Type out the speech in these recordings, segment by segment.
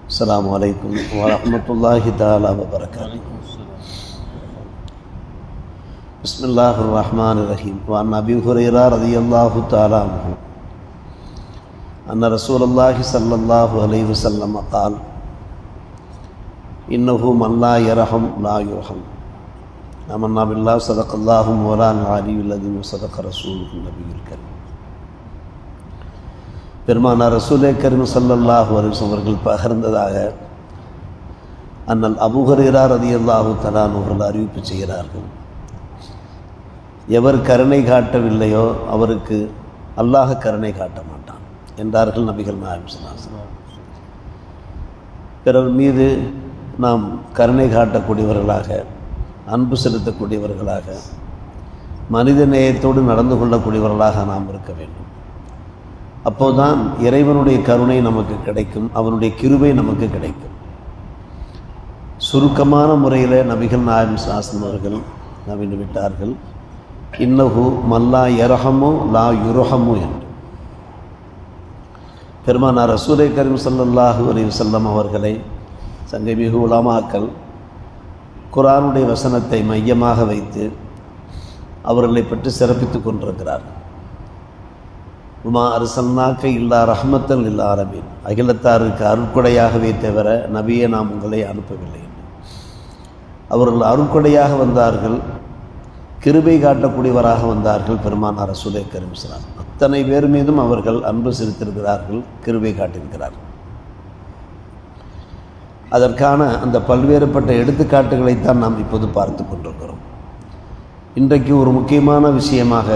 السلام عليكم ورحمة الله تعالى وبركاته. بسم الله الرحمن الرحيم. وعن أبي هريرة رضي الله تعالى عنه أن رسول الله صلى الله عليه وسلم قال: إنه من لا يرحم لا يرحم. آمنا بالله صدق الله مولانا العلي العظيم وصدق رسوله النبي الكريم. பெருமானார் ரசூலே கரீம் ஸல்லல்லாஹு அலைஹி வஸல்லம் அவர்கள் பகிர்ந்ததாக அண்ணல் அபூ ஹுரைரா ரலியல்லாஹு தஆலா அவர்கள் அறிவிப்பு செய்கிறார்கள். எவர் கருணை காட்டவில்லையோ அவருக்கு அல்லாஹ் கருணை காட்ட மாட்டான் என்றார்கள் நபிகள் நாயகம் ஸல்லல்லாஹு அலைஹி வஸல்லம். பிறர் மீது நாம் கருணை காட்டக்கூடியவர்களாக, அன்பு செலுத்தக்கூடியவர்களாக, மனித நேயத்தோடு நடந்து கொள்ளக்கூடியவர்களாக நாம் இருக்க வேண்டும். அப்போதுதான் இறைவனுடைய கருணை நமக்கு கிடைக்கும், அவனுடைய கிருபை நமக்கு கிடைக்கும். சுருக்கமான முறையில் நபிகள் நாயகம் ஸல்லல்லாஹு அவர்கள் நவீன விட்டார்கள், இன்னஹு மல்லா யர்ஹமு லா யுர்ஹமு என்று. பெருமானார் ரசூலே கரீம் ஸல்லல்லாஹு அலைஹி வஸல்லம் அவர்களை சங்கைமிகு உலமாக்கள் குர்ஆனுடைய வசனத்தை மையமாக வைத்து அவர்களை பற்றி சிறப்பித்துக் கொண்டிருக்கிறார்கள். உமா அர்சல்னாக்க இல்லா ரஹ்மத்தன் லில் ஆலமீன், அகிலத்தாருக்கு அருட்கொடையாகவே தவிர நபியை நாம் உங்களை அனுப்பவில்லை. அவர்கள் அருட்கொடையாக வந்தார்கள், கிருபை காட்டக்கூடியவராக வந்தார்கள். பெருமானார் ரசூலே கரீம் ஸல்லல்லாஹு அலைஹி வஸல்லம் அத்தனை பேர் மீதும் அவர்கள் அன்பு செலுத்தியிருக்கிறார்கள், கிருபை காட்டியிருக்கிறார்கள். அதற்கான அந்த பல்வேறுபட்ட எடுத்துக்காட்டுகளைத்தான் நாம் இப்போது பார்த்து கொண்டிருக்கிறோம். இன்றைக்கு ஒரு முக்கியமான விஷயமாக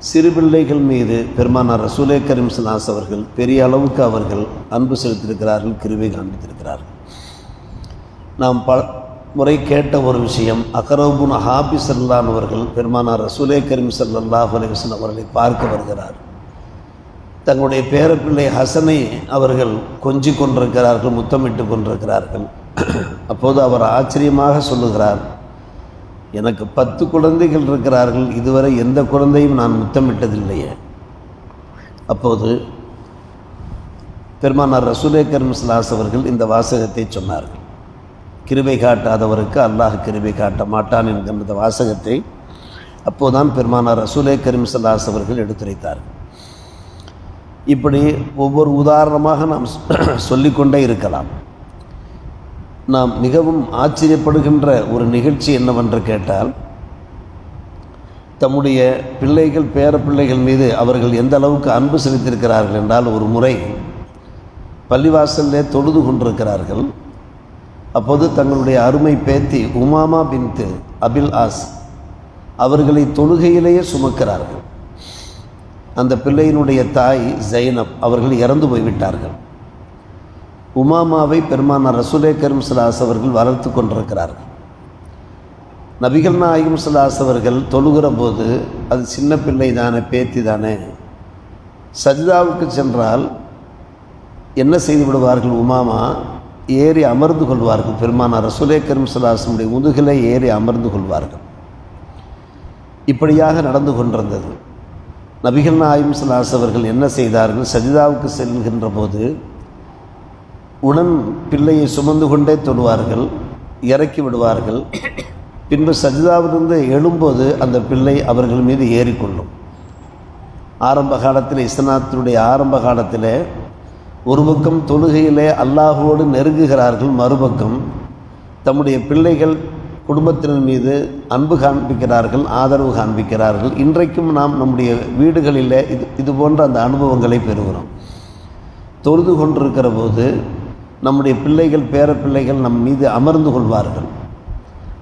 சிறு பிள்ளைகள் மீது பெருமானார் ரசூலே கரீம் ஸல்லல்லாஹு அலைஹி வஸல்லம் அவர்கள் பெரிய அளவுக்கு அவர்கள் அன்பு செலுத்தியிருக்கிறார்கள், கிருபை காண்பித்திருக்கிறார்கள். நாம் முறை கேட்ட ஒரு விஷயம், அக்ரபுன் ஹாபிஸ் ஸல்லல்லாஹு அவர்கள் பெருமானார் ரசூலே கரீம் ஸல்லல்லாஹு அலைஹி வஸல்லம் அவர்களை பார்க்க வருகிறார். தங்களுடைய பேரப்பிள்ளை ஹசனை அவர்கள் கொஞ்சி கொண்டிருக்கிறார்கள், முத்தமிட்டு கொண்டிருக்கிறார்கள். அப்போது அவர் ஆச்சரியமாக சொல்லுகிறார், எனக்கு 10 குழந்தைகள் இருக்கிறார்கள், இதுவரை எந்த குழந்தையும் நான் முத்தமிட்டதில்லையே. அப்போது பெருமானார் ரசூலே கரீம் ஸல்லல்லாஹு அலைஹி வஸல்லம் அவர்கள் இந்த வாசகத்தை சொன்னார்கள், கிருபை காட்டாதவருக்கு அல்லாஹ் கிருபை காட்ட மாட்டான் என்கிற இந்த வாசகத்தை அப்போதான் பெருமானார் ரசூலே கரீம் ஸல்லல்லாஹு அலைஹி வஸல்லம் அவர்கள் எடுத்துரைத்தார்கள். இப்படி ஒவ்வொரு உதாரணமாக நாம் சொல்லிக்கொண்டே இருக்கலாம். நாம் மிகவும் ஆச்சரியப்படுகின்ற ஒரு நிகழ்ச்சி என்னவென்று கேட்டால், தம்முடைய பிள்ளைகள் பேரப்பிள்ளைகள் மீது அவர்கள் எந்த அளவுக்கு அன்பு செலுத்தியிருக்கிறார்கள் என்றால், ஒரு முறை பள்ளிவாசலிலே தொழுது கொண்டிருக்கிறார்கள். அப்போது தங்களுடைய அருமை பேத்தி உமாமா பின்த் அபில் ஆஸ் அவர்களை தொழுகையிலேயே சுமக்கிறார்கள். அந்த பிள்ளையினுடைய தாய் ஜைனப் அவர்கள் இறந்து போய்விட்டார்கள். உமாமாவை பெருமானார் ரசூலே கரீம் ஸல்லல்லாஹு அலைஹி வஸல்லம் அவர்கள் வளர்த்து கொண்டிருக்கிறார்கள். நபிகள் நாயகம் ஸல்லல்லாஹு அலைஹி வஸல்லம் அவர்கள் தொழுகிற போது, அது சின்ன பிள்ளை தானே, பேத்தி தானே, சஜ்தாவுக்கு சென்றால் என்ன செய்து விடுவார்கள், உமாமா ஏறி அமர்ந்து கொள்வார்கள். பெருமானார் ரசூலே கரீம் ஸல்லல்லாஹு அலைஹி வஸல்லம் முதுகிலே ஏறி அமர்ந்து கொள்வார்கள். இப்படியாக நடந்து கொண்டிருந்தது. நபிகள் நாயகம் ஸல்லல்லாஹு அலைஹி வஸல்லம் அவர்கள் என்ன செய்தார்கள், சஜ்தாவுக்கு செல்கின்ற போது உடன் பிள்ளையை சுமந்து கொண்டே தொழுவார்கள், இறக்கி விடுவார்கள். பின்பு சஜ்தாவிலிருந்து எழும்போது அந்த பிள்ளை அவர்கள் மீது ஏறிக்கொள்ளும். ஆரம்ப காலத்தில், இஸ்லாத்தினுடைய ஆரம்ப காலத்தில் ஒரு பக்கம் தொழுகையிலே அல்லாஹோடு நெருங்குகிறார்கள், மறுபக்கம் தம்முடைய பிள்ளைகள் குடும்பத்தினர் மீது அன்பு காண்பிக்கிறார்கள், ஆதரவு காண்பிக்கிறார்கள். இன்றைக்கும் நாம் நம்முடைய வீடுகளில் இது போன்ற அந்த அனுபவங்களை பெறுகிறோம். தொழுது கொண்டிருக்கிற போது நம்முடைய பிள்ளைகள் பேரப்பிள்ளைகள் நம் மீது அமர்ந்து கொள்வார்கள்.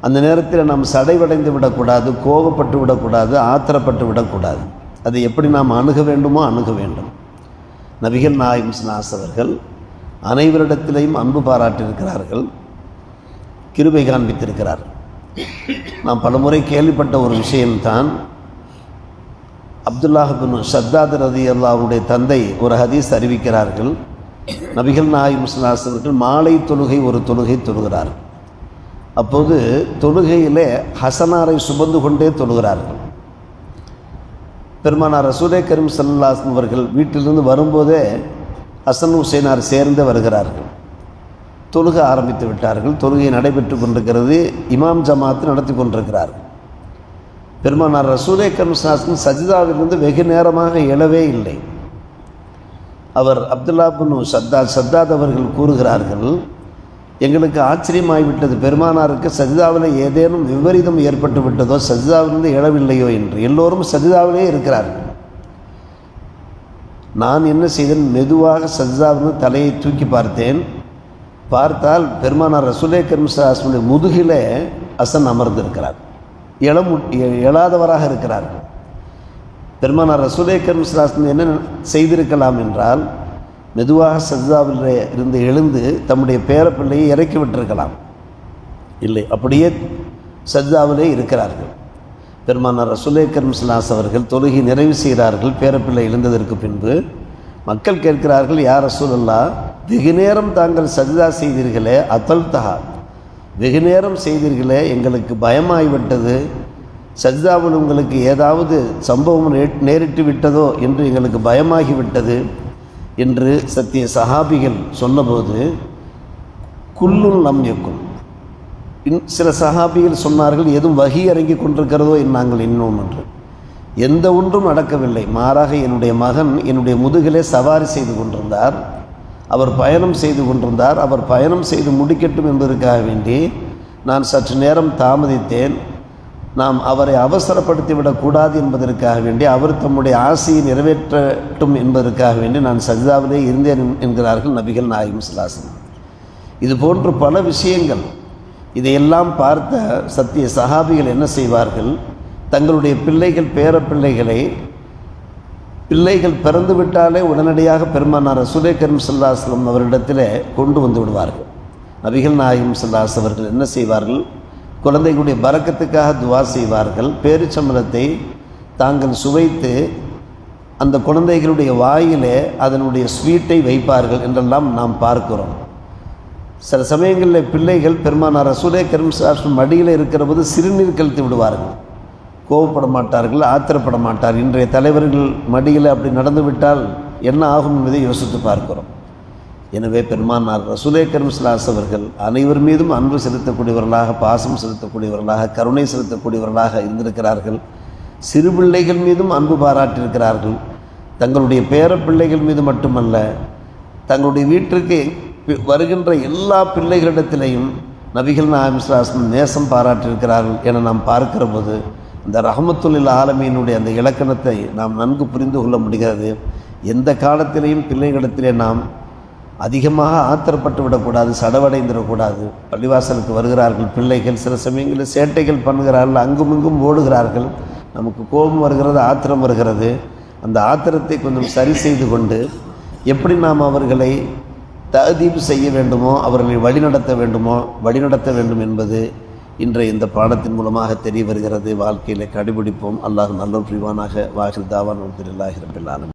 அந்த நேரத்தில் நாம் சடைவடைந்து விடக்கூடாது, கோபப்பட்டு விடக்கூடாது, ஆத்திரப்பட்டு விடக்கூடாது. அதை எப்படி நாம் அணுக வேண்டுமோ அணுக வேண்டும். நபிகள் நாயகம் ஸல்லல்லாஹு அலைஹி வஸல்லம் அவர்கள் அனைவரிடத்திலையும் அன்பு பாராட்டியிருக்கிறார்கள், கிருபை காண்பித்திருக்கிறார்கள். நாம் பலமுறை கேள்விப்பட்ட ஒரு விஷயம்தான், அப்துல்லாஹ் பின் ஷத்தாத் ரலியல்லாஹு அன்ஹுடைய தந்தை ஒரு ஹதீஸ் அறிவிக்கிறார்கள், நபிகள் நாயகம் ஸல்லல்லாஹு அலைஹி வஸல்லம் அவர்கள் மாலை தொழுகை ஒரு தொழுகை தொழுகிறார்கள். அப்போது தொழுகையிலே ஹசனாரை சுமந்து கொண்டே தொழுகிறார்கள். பெருமானார் ரசூலே கரீம் ஸல்லல்லாஹு அலைஹி வஸல்லம் அவர்கள் வீட்டிலிருந்து வரும்போதே ஹசன் ஹுசைனார் சேர்ந்து வருகிறார்கள். தொழுக ஆரம்பித்து விட்டார்கள். தொழுகை நடைபெற்று கொண்டிருக்கிறது. இமாம் ஜமாத்து நடத்தி கொண்டிருக்கிறார்கள். பெருமானார் ரசூலே கரீம் ஸல்லல்லாஹு அலைஹி வஸல்லம் சஜிதாவிலிருந்து வெகு நேரமாக எழவே இல்லை. அவர் அப்துல்லா பின் சத்தாத் அவர்கள் கூறுகிறார்கள், எங்களுக்கு ஆச்சரியமாகிவிட்டது, பெருமானாருக்கு சஜிதாவில் ஏதேனும் விபரீதம் ஏற்பட்டு விட்டதோ, சஜிதாவிலிருந்து எழவில்லையோ என்று. எல்லோரும் சஜிதாவிலே இருக்கிறார்கள். நான் என்ன செய்தேன், மெதுவாக சஜிதாவிலிருந்து தலையை தூக்கி பார்த்தால் பெருமானார் ரசூலே கரீம் ஸல்லல்லாஹு அலைஹி வஸல்லம் முதுகிலே ஹசன் அமர்ந்திருக்கிறார். எழாதவராக இருக்கிறார்கள். பெருமானார் ரசூலே கரீம் ஸல்லல்லாஹு அலைஹி வஸல்லம் என்ன செய்திருக்கலாம் என்றால், மெதுவாக சஜிதாவில் இருந்து எழுந்து தம்முடைய பேரப்பிள்ளையை இறக்கி விட்டிருக்கலாம். இல்லை, அப்படியே சஜிதாவிலே இருக்கிறார்கள். பெருமானார் ரசூலே கரீம் ஸல்லல்லாஹு அலைஹி வஸல்லம் அவர்கள் தொழுகை நிறைவு செய்கிறார்கள். பேரப்பிள்ளை எழுந்ததற்கு பின்பு மக்கள் கேட்கிறார்கள், யா ரசூலல்லாஹ், வெகு நேரம் தாங்கள் சஜிதா செய்தீர்களே, அத்தல்தஹா, வெகு நேரம் செய்தீர்களே, எங்களுக்கு பயமாகிவிட்டது, சஜிதாவில் உங்களுக்கு ஏதாவது சம்பவம் நேரிட்டு விட்டதோ என்று எங்களுக்கு பயமாகிவிட்டது என்று சத்திய சஹாபிகள் சொன்னபோது, குல்லுன் லம் யக்குன், சில சஹாபிகள் சொன்னார்கள், எதுவும் வஹி இறங்கி கொண்டிருக்கிறதோ நாங்கள் இன்னும் என்று. எந்த ஒன்றும் நடக்கவில்லை. மாறாக என்னுடைய மகன் என்னுடைய முதுகிலே சவாரி செய்து கொண்டிருந்தார். அவர் பயணம் செய்து கொண்டிருந்தார். அவர் பயணம் செய்து முடிக்கட்டும் என்பதற்காக வேண்டி நான் சற்று நேரம் தாமதித்தேன். நாம் அவரை அவசரப்படுத்திவிடக்கூடாது என்பதற்காக வேண்டி, அவர் தம்முடைய ஆசையை நிறைவேற்றட்டும் என்பதற்காக வேண்டி நான் சஜிதாவிலே இருந்தேன் என்கிறார்கள் நபிகள் நாயகம் ஸல்லல்லாஹு அலைஹி வஸல்லம். இது போன்று பல விஷயங்கள். இதையெல்லாம் பார்த்த சத்திய சஹாபிகள் என்ன செய்வார்கள், தங்களுடைய பிள்ளைகள் பேரப்பிள்ளைகளை, பிள்ளைகள் பிறந்து விட்டாலே உடனடியாக பெருமானார் ரசூலே கரீம் ஸல்லல்லாஹு அலைஹி வஸல்லம் அவரிடத்தில் கொண்டு வந்து விடுவார்கள். நபிகள் நாயகம் ஸல்லல்லாஹு அலைஹி வஸல்லம் அவர்கள் என்ன செய்வார்கள், குழந்தைகளுடைய பரக்கத்துக்காக துவா செய்வார்கள். பேரிச்சம்பழத்தை தாங்கள் சுவைத்து அந்த குழந்தைகளுடைய வாயிலே அதனுடைய ஸ்வீட்டை வைப்பார்கள் என்றெல்லாம் நாம் பார்க்கிறோம். சில சமயங்களில் பிள்ளைகள் பெருமானார் ரசூலே கரீம் ஸல்லல்லாஹு அலைஹி வஸல்லம் மடியில் இருக்கிற போது சிறுநீர் கழித்து விடுவார்கள். கோபப்பட மாட்டார்கள், ஆத்திரப்பட மாட்டார். இன்றைய தலைவர்கள் மடியில் அப்படி நடந்துவிட்டால் என்ன ஆகும் என்பதை யோசித்து பார்க்கிறோம். எனவே பெருமானார் ரசூலே கரீம் ஸல்லல்லாஹு அலைஹி வஸல்லம் அவர்கள் அனைவர் மீதும் அன்பு செலுத்தக்கூடியவர்களாக, பாசம் செலுத்தக்கூடியவர்களாக, கருணை செலுத்தக்கூடியவர்களாக இருந்திருக்கிறார்கள். சிறு பிள்ளைகள் மீதும் அன்பு பாராட்டியிருக்கிறார்கள். தங்களுடைய பேரப்பிள்ளைகள் மீது மட்டுமல்ல, தங்களுடைய வீட்டிற்கு வருகின்ற எல்லா பிள்ளைகளிடத்திலையும் நபிகள் நாயகம் ஸல்லல்லாஹு அலைஹி வஸல்லம் நேசம் பாராட்டியிருக்கிறார்கள் என நாம் பார்க்கிற போது இந்த ரஹ்மத்துல் ஆலமீனுடைய அந்த இலக்கணத்தை நாம் நன்கு புரிந்து கொள்ள முடிகிறது. எந்த காலத்திலேயும் பிள்ளைகளிடத்திலே நாம் அதிகமாக ஆத்திரப்பட்டு விடக்கூடாது, சடவடைந்துவிடக்கூடாது. பள்ளிவாசலுக்கு வருகிறார்கள் பிள்ளைகள், சில சமயங்களில் சேட்டைகள் பண்ணுகிறார்கள், அங்கும் இங்கும் ஓடுகிறார்கள். நமக்கு கோபம் வருகிறது, ஆத்திரம் வருகிறது. அந்த ஆத்திரத்தை கொஞ்சம் சரி செய்து கொண்டு எப்படி நாம் அவர்களை தஅதீப் செய்ய வேண்டுமோ, அவர்களை வழிநடத்த வேண்டும் என்பது இன்றைய இந்த பாடத்தின் மூலமாக தெரிய வருகிறது. வாழ்க்கையில் கடைபிடிப்போம். அல்லாஹ் நல்லோர் புரிவானாக. வாஹிர் தாவான் அல்ஹம்துலில்லாஹி ரப்பில் ஆலமீன்.